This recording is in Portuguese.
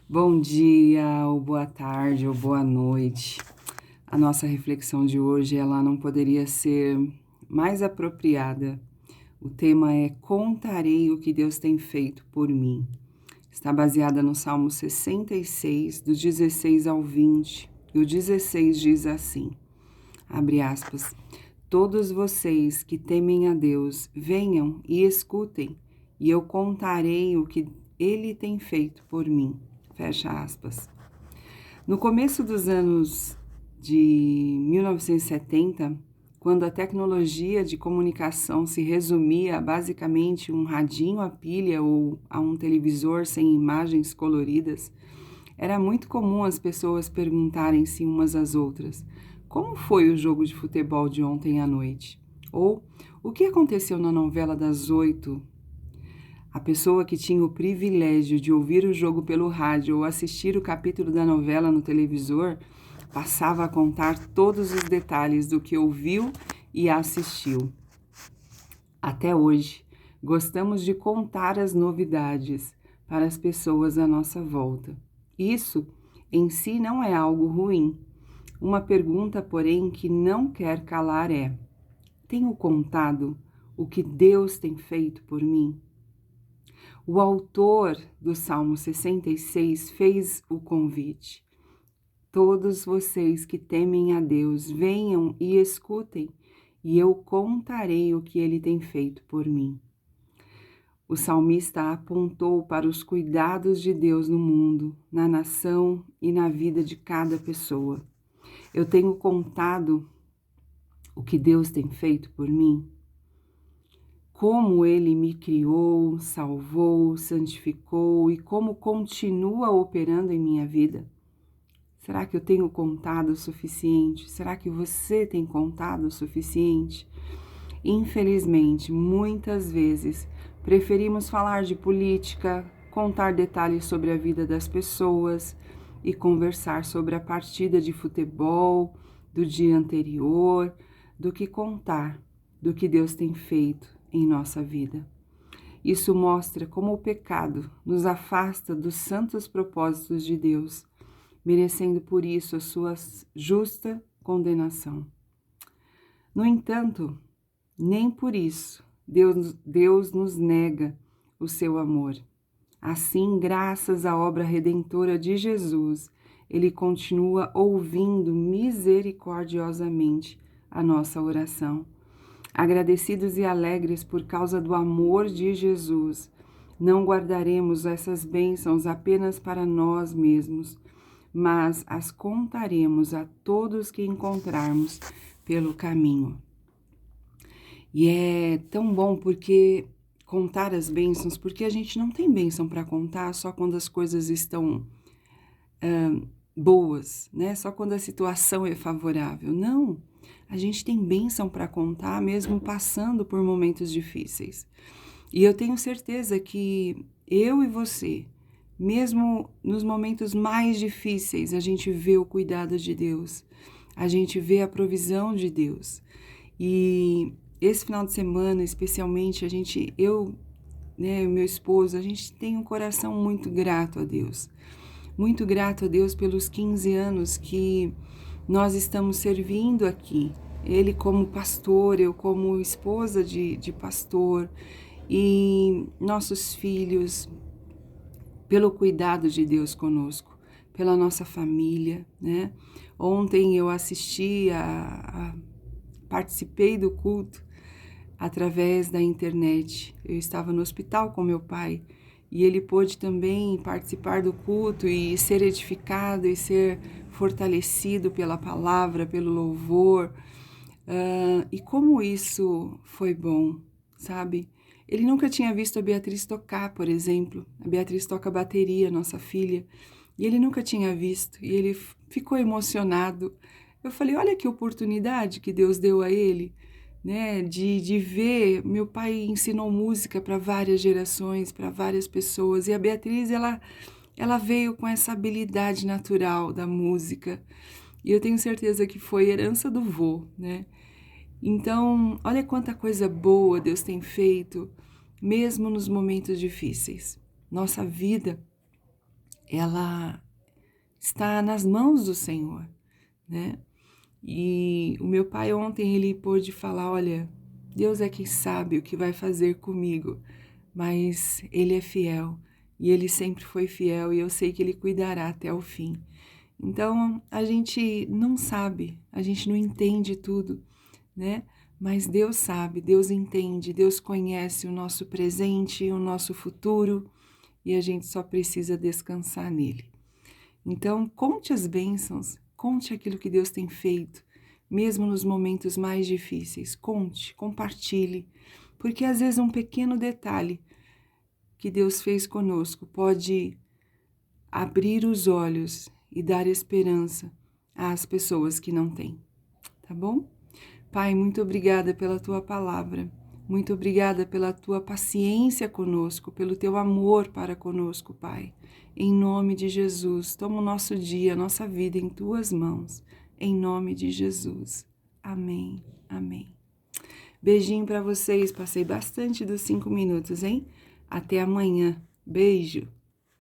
Bom dia, ou boa tarde, ou boa noite. A nossa reflexão de hoje, ela não poderia ser mais apropriada. O tema é Contarei o que Deus tem feito por mim. Está baseada no Salmo 66, do 16 ao 20. E o 16 diz assim, abre aspas, todos vocês que temem a Deus, venham e escutem, e eu contarei o que Ele tem feito por mim. Fecha aspas. No começo dos anos de 1970, quando a tecnologia de comunicação se resumia a basicamente um radinho a pilha ou a um televisor sem imagens coloridas, era muito comum as pessoas perguntarem-se umas às outras: como foi o jogo de futebol de ontem à noite? Ou o que aconteceu na novela das 8? A pessoa que tinha o privilégio de ouvir o jogo pelo rádio ou assistir o capítulo da novela no televisor passava a contar todos os detalhes do que ouviu e assistiu. Até hoje, gostamos de contar as novidades para as pessoas à nossa volta. Isso, em si, não é algo ruim. Uma pergunta, porém, que não quer calar é: tenho contado o que Deus tem feito por mim? O autor do Salmo 66 fez o convite. Todos vocês que temem a Deus, venham e escutem, e eu contarei o que ele tem feito por mim. O salmista apontou para os cuidados de Deus no mundo, na nação e na vida de cada pessoa. Eu tenho contado o que Deus tem feito por mim? Como Ele me criou, salvou, santificou e como continua operando em minha vida? Será que eu tenho contado o suficiente? Será que você tem contado o suficiente? Infelizmente, muitas vezes, preferimos falar de política, contar detalhes sobre a vida das pessoas e conversar sobre a partida de futebol do dia anterior, do que contar do que Deus tem feito em nossa vida. Isso mostra como o pecado nos afasta dos santos propósitos de Deus, merecendo por isso a sua justa condenação. No entanto, nem por isso Deus nos nega o seu amor. Assim, graças à obra redentora de Jesus, Ele continua ouvindo misericordiosamente a nossa oração. Agradecidos e alegres por causa do amor de Jesus, não guardaremos essas bênçãos apenas para nós mesmos, mas as contaremos a todos que encontrarmos pelo caminho. E é tão bom porque contar as bênçãos, porque a gente não tem bênção para contar só quando as coisas estão boas, né? Só quando a situação é favorável. Não, a gente tem bênção para contar mesmo passando por momentos difíceis. E eu tenho certeza que eu e você, mesmo nos momentos mais difíceis, a gente vê o cuidado de Deus, a gente vê a provisão de Deus. E esse final de semana, especialmente, eu, né, e meu esposo, a gente tem um coração muito grato a Deus. Muito grato a Deus pelos 15 anos que nós estamos servindo aqui. Ele como pastor, eu como esposa de pastor e nossos filhos, pelo cuidado de Deus conosco, pela nossa família, né? Ontem eu participei do culto através da internet. Eu estava no hospital com meu pai e ele pôde também participar do culto e ser edificado e ser fortalecido pela palavra, pelo louvor. E como isso foi bom, sabe? Ele nunca tinha visto a Beatriz tocar, por exemplo. A Beatriz toca bateria, nossa filha, e ele nunca tinha visto, e ele ficou emocionado. Eu falei, olha que oportunidade que Deus deu a ele, né, de ver. Meu pai ensinou música para várias gerações, para várias pessoas, e a Beatriz, ela veio com essa habilidade natural da música, e eu tenho certeza que foi herança do vô, né? Então, olha quanta coisa boa Deus tem feito, mesmo nos momentos difíceis. Nossa vida ela está nas mãos do Senhor, né? E o meu pai ontem, ele pôde falar, olha, Deus é quem sabe o que vai fazer comigo, mas Ele é fiel, e Ele sempre foi fiel, e eu sei que Ele cuidará até o fim. Então, a gente não sabe, a gente não entende tudo, né? Mas Deus sabe, Deus entende, Deus conhece o nosso presente e o nosso futuro, e a gente só precisa descansar nele. Então, conte as bênçãos, conte aquilo que Deus tem feito, mesmo nos momentos mais difíceis. Conte, compartilhe, porque às vezes um pequeno detalhe que Deus fez conosco pode abrir os olhos e dar esperança às pessoas que não têm, tá bom? Pai, muito obrigada pela tua palavra. Muito obrigada pela tua paciência conosco, pelo teu amor para conosco, Pai. Em nome de Jesus, toma o nosso dia, a nossa vida em tuas mãos. Em nome de Jesus. Amém. Amém. Beijinho para vocês. Passei bastante dos 5 minutos, hein? Até amanhã. Beijo.